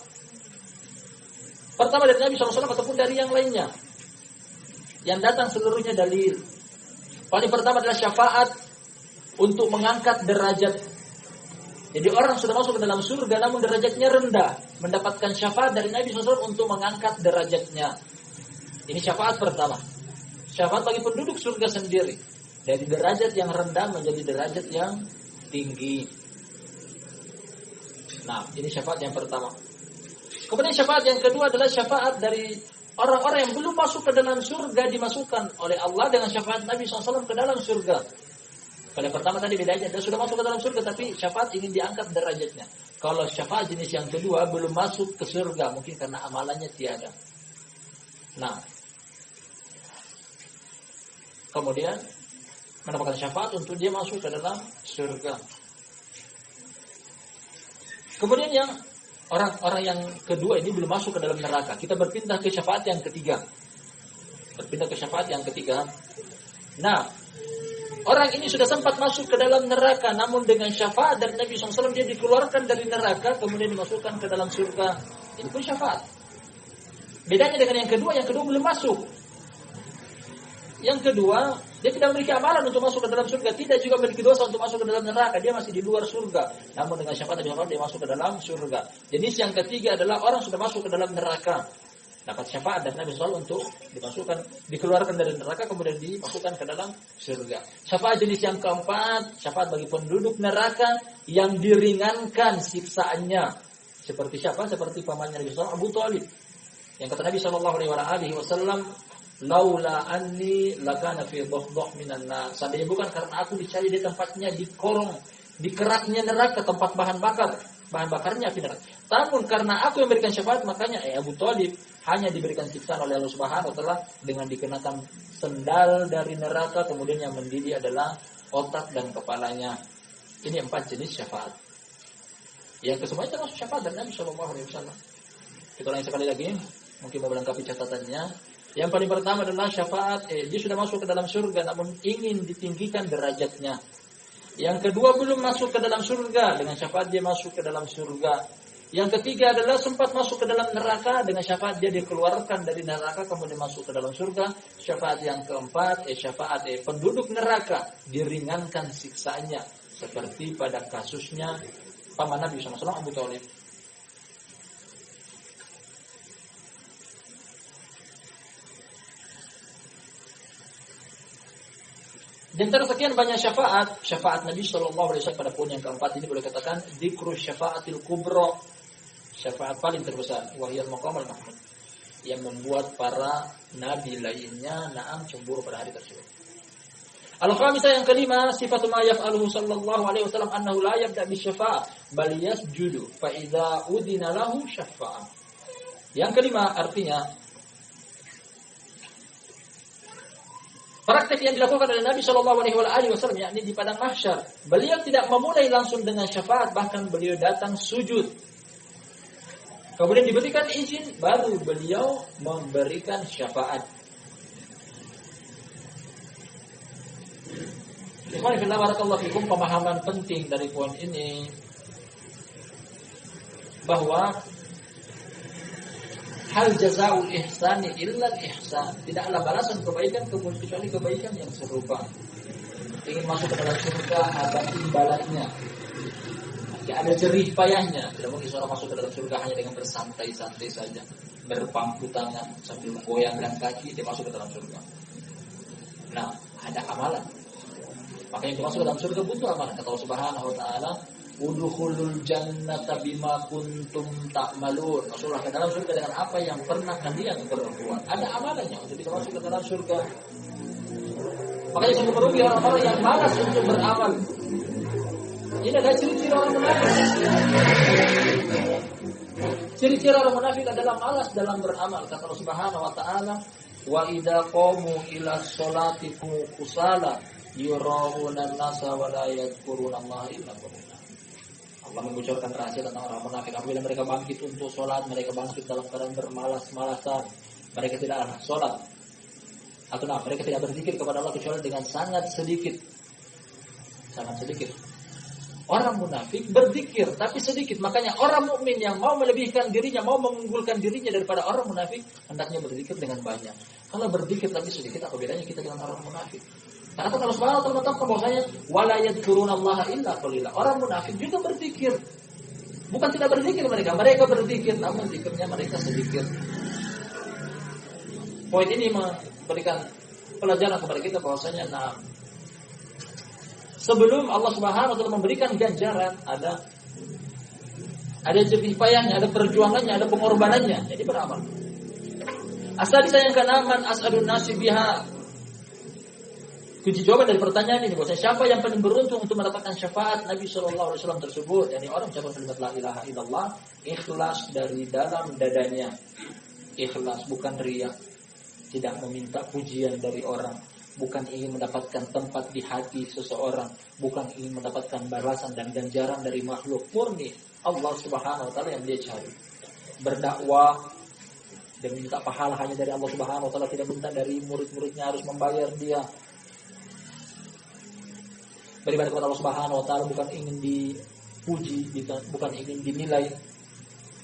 Pertama dari Nabi SAW ataupun dari yang lainnya. Yang datang seluruhnya dalil. Paling pertama adalah syafaat untuk mengangkat derajat. Jadi orang sudah masuk ke dalam surga namun derajatnya rendah, mendapatkan syafaat dari Nabi SAW untuk mengangkat derajatnya. Ini syafaat pertama. Syafaat bagi penduduk surga sendiri. Dari derajat yang rendah menjadi derajat yang tinggi. Nah, ini syafaat yang pertama. Kemudian syafaat yang kedua adalah syafaat dari orang-orang yang belum masuk ke dalam surga dimasukkan oleh Allah dengan syafaat Nabi SAW ke dalam surga. Kalau pertama tadi bedanya, dia sudah masuk ke dalam surga tapi syafaat ingin diangkat derajatnya. Kalau syafaat jenis yang kedua belum masuk ke surga, mungkin karena amalannya tiada. Nah, kemudian mendapatkan syafaat untuk dia masuk ke dalam surga. Kemudian yang orang-orang yang kedua ini belum masuk ke dalam neraka. Kita berpindah ke syafaat yang ketiga. Nah, orang ini sudah sempat masuk ke dalam neraka, namun dengan syafaat dari Nabi SAW dia dikeluarkan dari neraka, kemudian dimasukkan ke dalam surga. Ini pun syafaat. Bedanya dengan yang kedua belum masuk. Yang kedua, dia tidak memiliki amalan untuk masuk ke dalam surga, tidak juga memiliki dosa untuk masuk ke dalam neraka, dia masih di luar surga. Namun dengan syafaat Nabi SAW dia masuk ke dalam surga. Jenis yang ketiga adalah orang sudah masuk ke dalam neraka, dapat syafaat dari Nabi SAW untuk dikeluarkan dari neraka kemudian dimasukkan ke dalam surga. Syafaat jenis yang keempat, syafaat bagi penduduk neraka yang diringankan siksaannya. Seperti siapa? Seperti pamannya Nabi SAW, Abu Thalib. Yang kata Nabi SAW, laula anni lakana fi dhahdah minan nar. Seandainya bukan karena aku dicari di tempatnya di korong, di keraknya neraka, tempat bahan bakarnya api neraka. Namun karena aku yang memberikan syafaat, makanya Abu Thalib hanya diberikan siksaan oleh Allah Subhanahu wa taala dengan dikenakan sendal dari neraka, kemudian yang mendidih adalah otak dan kepalanya. Ini 4 jenis syafaat. Yang kesemuanya termasuk syafaat dari Nabi sallallahu alaihi wasallam. Kita ulangi sekali lagi, mungkin mau melengkapi catatannya. Yang paling pertama adalah syafaat, dia sudah masuk ke dalam surga namun ingin ditinggikan derajatnya. Yang kedua belum masuk ke dalam surga, dengan syafaat dia masuk ke dalam surga. Yang ketiga adalah sempat masuk ke dalam neraka, dengan syafaat dia dikeluarkan dari neraka kemudian masuk ke dalam surga. Syafaat yang keempat, syafaat penduduk neraka diringankan siksanya, seperti pada kasusnya paman Nabi SAW Abu Thalib. Di antara sekian banyak syafaat Nabi SAW pada poin yang keempat ini boleh katakan dzikru syafaatil kubra, syafaat paling terbesar, wahiyal maqamul mahmud, yang membuat para nabi lainnya cemburu pada hari tersebut. Al-khamisah yang kelima, sifatu ma yaf'aluhu sallallahu alaihi wasallam annahu la yabda bi syafa'ah bal yasjudu fa idza udina lahu syafa'ah. Yang kelima artinya praktek yang dilakukan oleh Nabi Shallallahu Alaihi Wasallam, yakni di padang mahsyar, beliau tidak memulai langsung dengan syafaat, bahkan beliau datang sujud. Kemudian diberikan izin, baru beliau memberikan syafaat. Ikhwan fillah barakallahu fikum, pemahaman penting dari poin ini bahwa hal jazaul ihsani illa ihsan, tidaklah balasan kebaikan kecuali kebaikan yang serupa. Ingin masuk ke dalam surga ada imbalannya, ada jerih payahnya. Tidak mungkin seorang masuk ke dalam surga hanya dengan bersantai-santai saja, berpangku tangan sambil goyangkan kaki dia masuk ke dalam surga. Nah, ada amalan. Makanya masuk ke dalam surga butuh amalan. Kata Allah Subhanahu wa taala, udkhulul jannata bima kuntum ta'malun. Masuklah ke dalam surga dengan apa yang pernah kalian perbuat. Ada amalannya untuk bisa masuk ke dalam surga. Makanya sungguh merugi orang-orang yang malas untuk beramal. Ini adalah ciri-ciri orang munafik. Ciri-ciri orang munafik adalah malas dalam beramal. Kata Allah Subhanahu wa taala, wa idza qamu ila sholati kusala yura'una an-nasa wa la yadhkuruna Allah illa qalila. Allah membocorkan rahasia tentang orang munafik. Apabila mereka bangkit untuk sholat, mereka bangkit dalam keadaan bermalas-malasan. Mereka tidak sholat. Atau mereka tidak berzikir kepada Allah kecuali dengan sangat sedikit. Sangat sedikit. Orang munafik berzikir, tapi sedikit. Makanya orang mukmin yang mau melebihkan dirinya, mau mengunggulkan dirinya daripada orang munafik, hendaknya berzikir dengan banyak. Kalau berzikir tapi sedikit, apa bedanya kita dengan orang munafik? Karena kalau Subhanahu wa taala menetapkan bahwasanya wala yadhkurunallaha illa qalila. Orang munafik juga berzikir. Bukan tidak berzikir mereka berzikir, namun zikirnya mereka sedikit. Poin ini memberikan pelajaran kepada kita bahwasanya sebelum Allah Subhanahu wa taala memberikan ganjaran ada jerih payahnya, ada perjuangannya, ada pengorbanannya. Jadi beramal. Asal yang keenam, as'adun nasi biha. Kunci jawaban dari pertanyaan ini bahwa siapa yang paling beruntung untuk mendapatkan syafaat Nabi Shallallahu Alaihi Wasallam tersebut, yakni orang mengucapkan kalimat la ilaha illallah ikhlas dari dalam dadanya, ikhlas bukan riya, tidak meminta pujian dari orang, bukan ingin mendapatkan tempat di hati seseorang, bukan ingin mendapatkan balasan dan ganjaran dari makhluk, murni Allah Subhanahu Wa Taala yang dia cari. Berdakwah dan minta pahala hanya dari Allah Subhanahu Wa Taala, tidak minta dari murid-muridnya harus membayar dia. Beribadah kepada Allah Subhanahu wa taala bukan ingin dipuji, bukan ingin dinilai.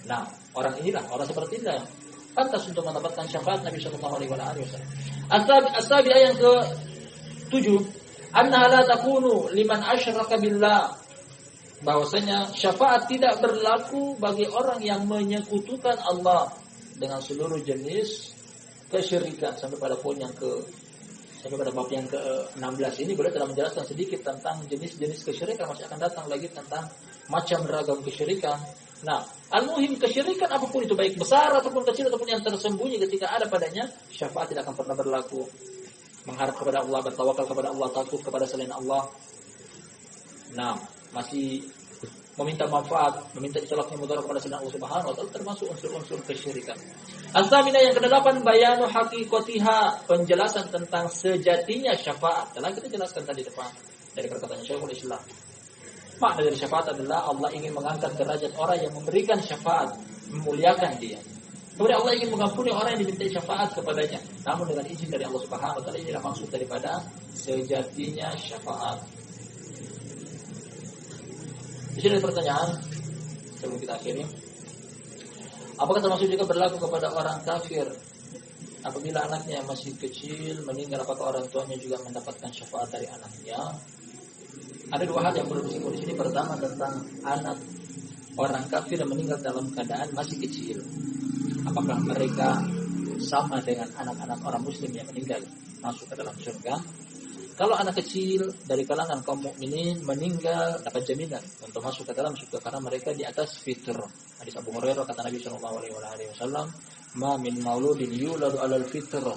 Nah, orang seperti inilah pantas untuk mendapatkan syafaat Nabi sallallahu alaihi wasallam. As-sabi'ah yang ke-7, annaha la takunu liman asyraka billah. Bahwasanya syafaat tidak berlaku bagi orang yang menyekutukan Allah dengan seluruh jenis kesyirikan. Sampai pada bab yang ke-16 ini beliau telah menjelaskan sedikit tentang jenis-jenis kesyirikan. Masih akan datang lagi tentang macam ragam kesyirikan. Nah, al-muhim kesyirikan apapun itu, baik besar ataupun kecil ataupun yang tersembunyi, ketika ada padanya syafaat tidak akan pernah berlaku. Mengharap kepada Allah, bertawakal kepada Allah, takut kepada selain Allah. Nah, masih meminta manfaat, meminta itolaknya mudarat kepada selain Allah Subhanahu wa taala termasuk unsur-unsur kesyirikan. As-samina yang ke-8, bayanu haqiqatiha, penjelasan tentang sejatinya syafaat. Telah kita jelaskan tadi depan dari perkataan Syekhul Islam. Makna dari syafaat adalah Allah ingin mengangkat derajat orang yang memberikan syafaat, memuliakan dia. Kemudian Allah ingin mengampuni orang yang dimintai syafaat kepadanya. Namun dengan izin dari Allah Subhanahu wa taala, inilah maksud daripada sejatinya syafaat. Di sini ada pertanyaan sebelum kita akhiri. Apakah termasuk juga berlaku kepada orang kafir? Apabila anaknya masih kecil meninggal, apakah orang tuanya juga mendapatkan syafaat dari anaknya? Ada dua hal yang perlu disinggung di sini. Pertama, tentang anak orang kafir yang meninggal dalam keadaan masih kecil. Apakah mereka sama dengan anak-anak orang muslim yang meninggal masuk ke dalam surga? Kalau anak kecil dari kalangan kaum mukminin meninggal, dapat jaminan untuk masuk ke dalam surga karena mereka di atas fitrah. Hadis Abu Hurairah, kata Nabi SAW, "Ma min mauludin yuladu 'alal fitrah."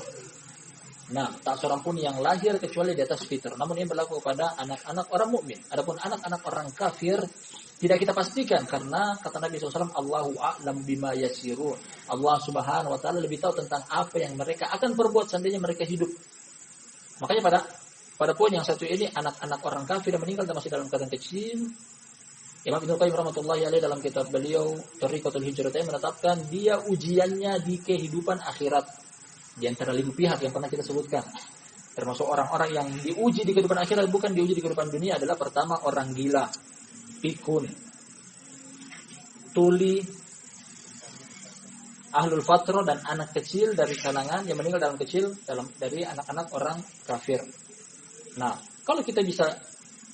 Nah, tak seorang pun yang lahir kecuali di atas fitrah. Namun ini berlaku kepada anak-anak orang mukmin. Adapun anak-anak orang kafir tidak kita pastikan karena kata Nabi SAW, Allahu a'lam bima yasirun. Allah Subhanahu wa taala lebih tahu tentang apa yang mereka akan perbuat seandainya mereka hidup. Makanya pada poin yang satu ini, anak-anak orang kafir yang meninggal masih dalam keadaan kecil, Imam Ibnu Qayyim rahmatullahi alaihi dalam kitab beliau Tariqatul Hijratain menetapkan dia ujiannya di kehidupan akhirat. Di antara 5 pihak yang pernah kita sebutkan, termasuk orang-orang yang diuji di kehidupan akhirat, bukan diuji di kehidupan dunia, adalah pertama orang gila, pikun, tuli, ahlul fatrah, dan anak kecil dari kalangan yang meninggal dari anak-anak orang kafir. Nah, kalau kita bisa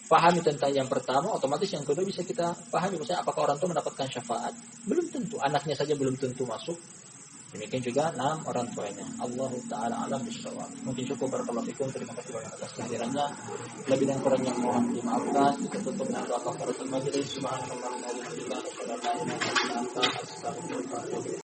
pahami tentang yang pertama, otomatis yang kedua bisa kita pahami. Misalnya, apakah orang tua mendapatkan syafaat? Belum tentu. Anaknya saja belum tentu masuk. Demikian juga 6 orang tuanya. Allahu ta'ala alam bisawab. Mungkin cukup, barakallahu fikum. Terima kasih banyak atas kehadirannya. Lebih dan kurangnya mohon dimaafkan. Kita tutup dengan doa kafaratul majelis. Subhanallah wa bihamdihi, asyhadu an la ilaha illa anta, astaghfiruka wa atubu ilaik.